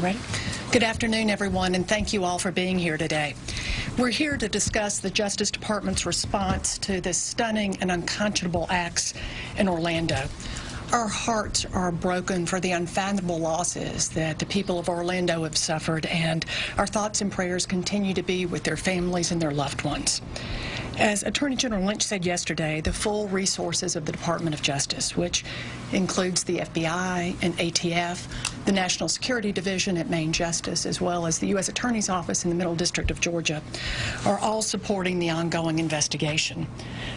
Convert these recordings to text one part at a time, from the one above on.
Ready? Good afternoon, everyone, and thank you all for being here today. We're here to discuss the Justice Department's response to the stunning and unconscionable acts in Orlando. Our hearts are broken for the unfathomable losses that the people of Orlando have suffered, and our thoughts and prayers continue to be with their families and their loved ones. As Attorney General Lynch said yesterday, the full resources of the Department of Justice, which includes the FBI and ATF, the National Security Division at Main Justice, as well as the U.S. Attorney's Office in the Middle District of Georgia, are all supporting the ongoing investigation.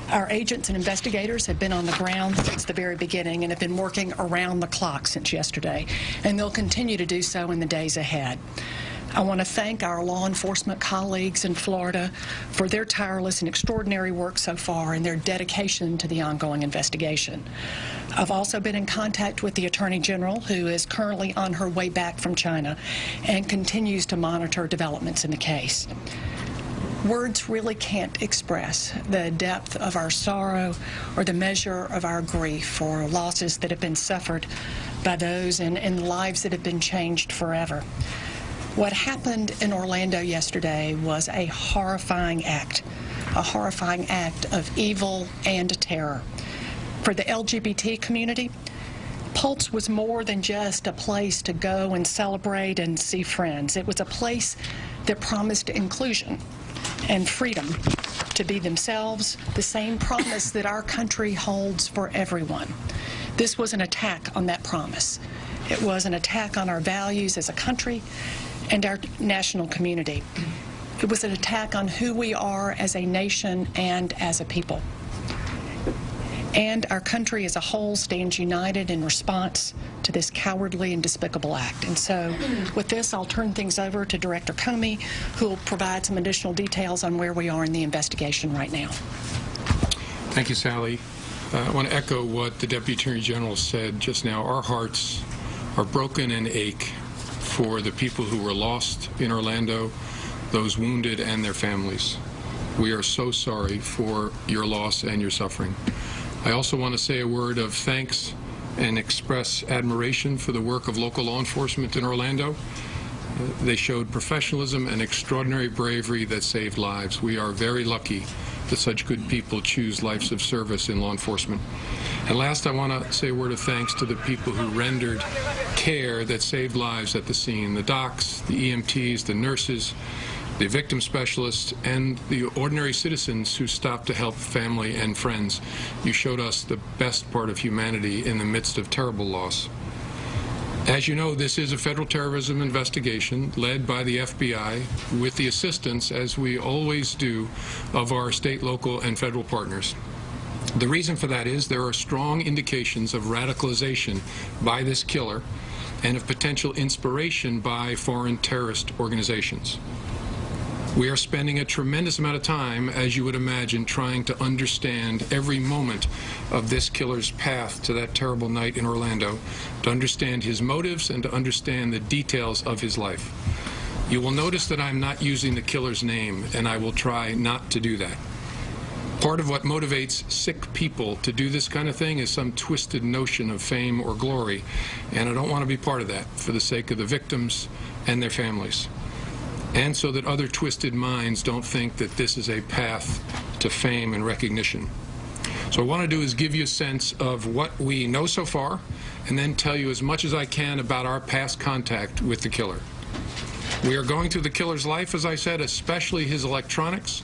Our agents and investigators have been on the ground since the very beginning and have been working around the clock since yesterday, and they'll continue to do so in the days ahead. I want to thank our law enforcement colleagues in Florida for their tireless and extraordinary work so far and their dedication to the ongoing investigation. I've also been in contact with the Attorney General, who is currently on her way back from China and continues to monitor developments in the case. Words really can't express the depth of our sorrow or the measure of our grief for losses that have been suffered by those and lives that have been changed forever. What happened in Orlando yesterday was a horrifying act of evil and terror. For the LGBT community, Pulse was more than just a place to go and celebrate and see friends. It was a place that promised inclusion and freedom to be themselves, the same promise that our country holds for everyone. This was an attack on that promise. It was an attack on our values as a country and our national community. It was an attack on who we are as a nation and as a people. And our country as a whole stands united in response to this cowardly and despicable act. And so with this, I'll turn things over to Director Comey, who will provide some additional details on where we are in the investigation right now. Thank you, Sally. I want to echo what the Deputy Attorney General said just now. Our hearts are broken and ache for the people who were lost in Orlando, those wounded and their families. We are so sorry for your loss and your suffering. I also want to say a word of thanks and express admiration for the work of local law enforcement in Orlando. They showed professionalism and extraordinary bravery that saved lives. We are very lucky that such good people choose lives of service in law enforcement. And last, I want to say a word of thanks to the people who rendered care that saved lives at the scene, the docs, the EMTs, the nurses, the victim specialists, and the ordinary citizens who stopped to help family and friends. You showed us the best part of humanity in the midst of terrible loss. As you know, this is a federal terrorism investigation led by the FBI with the assistance, as we always do, of our state, local, and federal partners. The reason for that is there are strong indications of radicalization by this killer and of potential inspiration by foreign terrorist organizations. We are spending a tremendous amount of time, as you would imagine, trying to understand every moment of this killer's path to that terrible night in Orlando, to understand his motives and to understand the details of his life. You will notice that I'm not using the killer's name, and I will try not to do that. Part of what motivates sick people to do this kind of thing is some twisted notion of fame or glory, and I don't want to be part of that for the sake of the victims and their families, and so that other twisted minds don't think that this is a path to fame and recognition. So what I want to do is give you a sense of what we know so far, and then tell you as much as I can about our past contact with the killer. We are going through the killer's life, as I said, especially his electronics,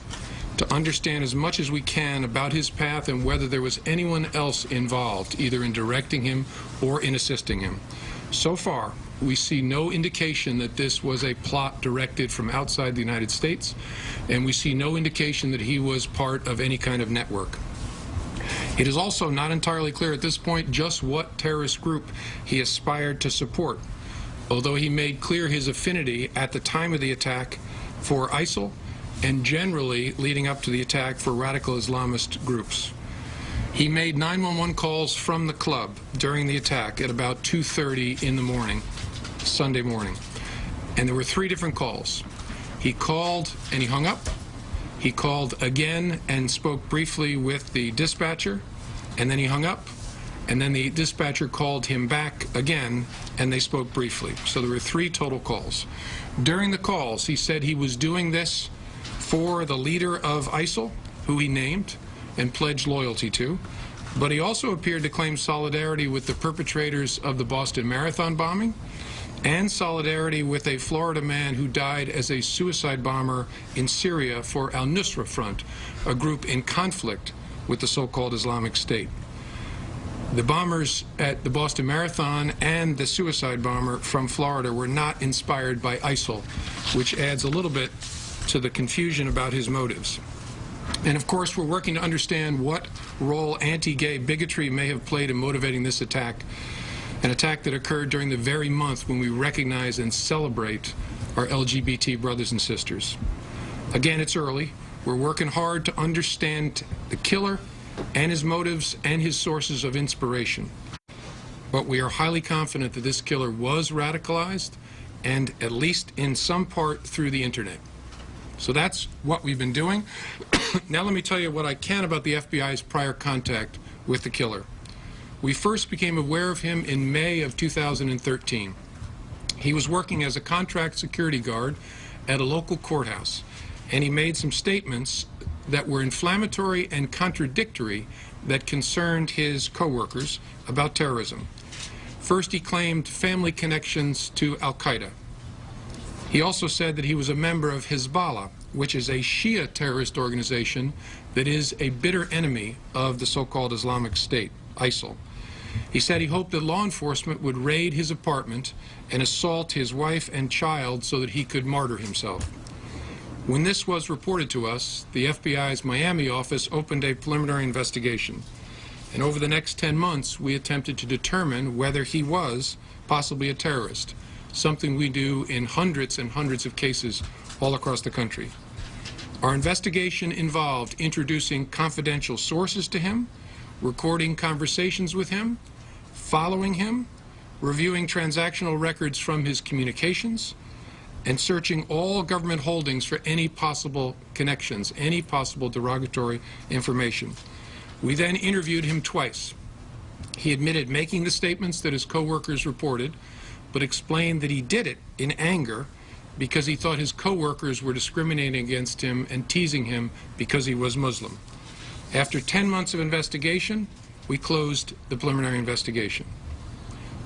to understand as much as we can about his path and whether there was anyone else involved, either in directing him or in assisting him. So far, we see no indication that this was a plot directed from outside the United States, and we see no indication that he was part of any kind of network. It is also not entirely clear at this point just what terrorist group he aspired to support, although he made clear his affinity at the time of the attack for ISIL and generally leading up to the attack for radical Islamist groups. He made 911 calls from the club during the attack at about 2:30 in the morning, Sunday morning. And there were 3 different calls. He called and he hung up. He called again and spoke briefly with the dispatcher, and then he hung up. And then the dispatcher called him back again, and they spoke briefly. So there were 3 total calls. During the calls, he said he was doing this for the leader of ISIL, who he named and pledged loyalty to. But he also appeared to claim solidarity with the perpetrators of the Boston Marathon bombing and solidarity with a Florida man who died as a suicide bomber in Syria for al-Nusra Front, a group in conflict with the so-called Islamic State. The bombers at the Boston Marathon and the suicide bomber from Florida were not inspired by ISIL, which adds a little bit to the confusion about his motives. And of course, we're working to understand what role anti-gay bigotry may have played in motivating this attack, an attack that occurred during the very month when we recognize and celebrate our LGBT brothers and sisters. Again, it's early. We're working hard to understand the killer and his motives and his sources of inspiration. But we are highly confident that this killer was radicalized, and at least in some part through the internet. So that's what we've been doing. Now let me tell you what I can about the FBI's prior contact with the killer. We first became aware of him in May of 2013. He was working as a contract security guard at a local courthouse, and he made some statements that were inflammatory and contradictory that concerned his coworkers about terrorism. First, he claimed family connections to al-Qaeda. He also said that he was a member of Hezbollah, which is a Shia terrorist organization that is a bitter enemy of the so-called Islamic State, ISIL. He said he hoped that law enforcement would raid his apartment and assault his wife and child so that he could martyr himself. When this was reported to us, the FBI's Miami office opened a preliminary investigation. And over the next 10 months, we attempted to determine whether he was possibly a terrorist, something we do in hundreds and hundreds of cases all across the country. Our investigation involved introducing confidential sources to him, recording conversations with him, following him, reviewing transactional records from his communications, and searching all government holdings for any possible connections, any possible derogatory information. We then interviewed him twice. He admitted making the statements that his coworkers reported, but explained that he did it in anger because he thought his coworkers were discriminating against him and teasing him because he was Muslim. After 10 months of investigation, we closed the preliminary investigation.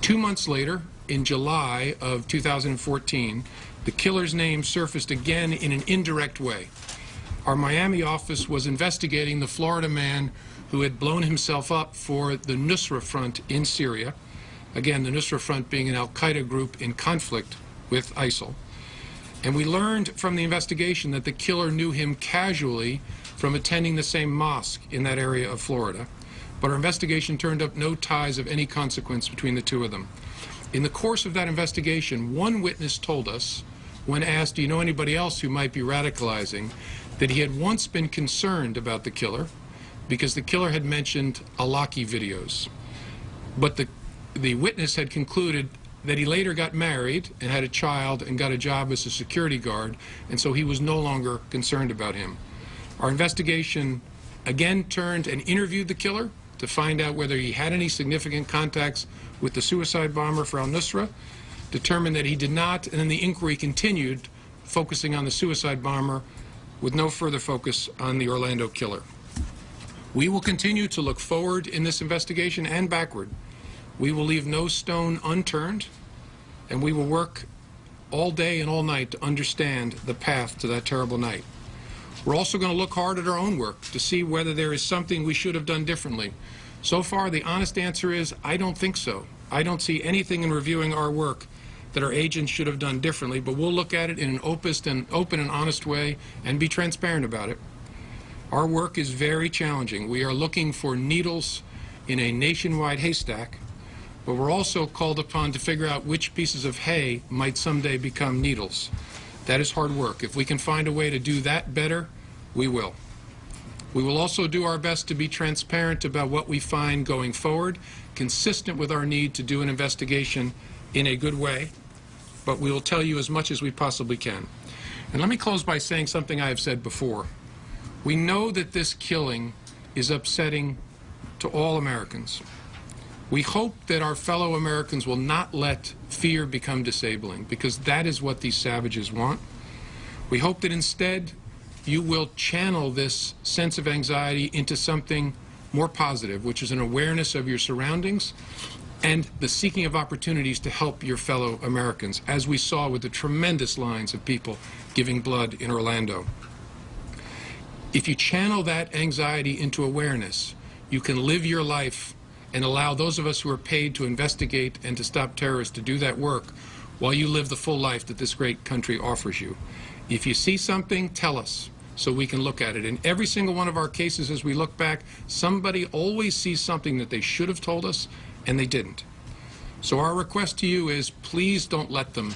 2 months later, in July of 2014, the killer's name surfaced again in an indirect way. Our Miami office was investigating the Florida man who had blown himself up for the Nusra Front in Syria. Again, the Nusra Front being an al-Qaeda group in conflict with ISIL. And we learned from the investigation that the killer knew him casually from attending the same mosque in that area of Florida. But our investigation turned up no ties of any consequence between the two of them. In the course of that investigation, one witness told us, when asked, do you know anybody else who might be radicalizing, that he had once been concerned about the killer because the killer had mentioned Alaki videos. But the witness had concluded that he later got married and had a child and got a job as a security guard, and so he was no longer concerned about him. Our investigation again turned and interviewed the killer to find out whether he had any significant contacts with the suicide bomber for al-Nusra, determined that he did not, and then the inquiry continued, focusing on the suicide bomber with no further focus on the Orlando killer. We will continue to look forward in this investigation and backward. We will leave no stone unturned, and we will work all day and all night to understand the path to that terrible night. We're also going to look hard at our own work to see whether there is something we should have done differently. So far, the honest answer is, I don't think so. I don't see anything in reviewing our work that our agents should have done differently, but we'll look at it in an open and honest way and be transparent about it. Our work is very challenging. We are looking for needles in a nationwide haystack, but we're also called upon to figure out which pieces of hay might someday become needles. That is hard work. If we can find a way to do that better, we will. We will also do our best to be transparent about what we find going forward, consistent with our need to do an investigation in a good way, but we will tell you as much as we possibly can. And let me close by saying something I have said before. We know that this killing is upsetting to all Americans. We hope that our fellow Americans will not let fear become disabling, because that is what these savages want. We hope that instead you will channel this sense of anxiety into something more positive, which is an awareness of your surroundings and the seeking of opportunities to help your fellow Americans, as we saw with the tremendous lines of people giving blood in Orlando. If you channel that anxiety into awareness, you can live your life and allow those of us who are paid to investigate and to stop terrorists to do that work while you live the full life that this great country offers you. If you see something, tell us so we can look at it. In every single one of our cases, as we look back, somebody always sees something that they should have told us, and they didn't. So our request to you is, please don't let them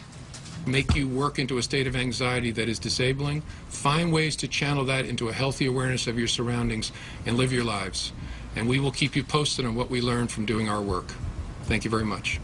make you work into a state of anxiety that is disabling. Find ways to channel that into a healthy awareness of your surroundings and live your lives. And we will keep you posted on what we learn from doing our work. Thank you very much.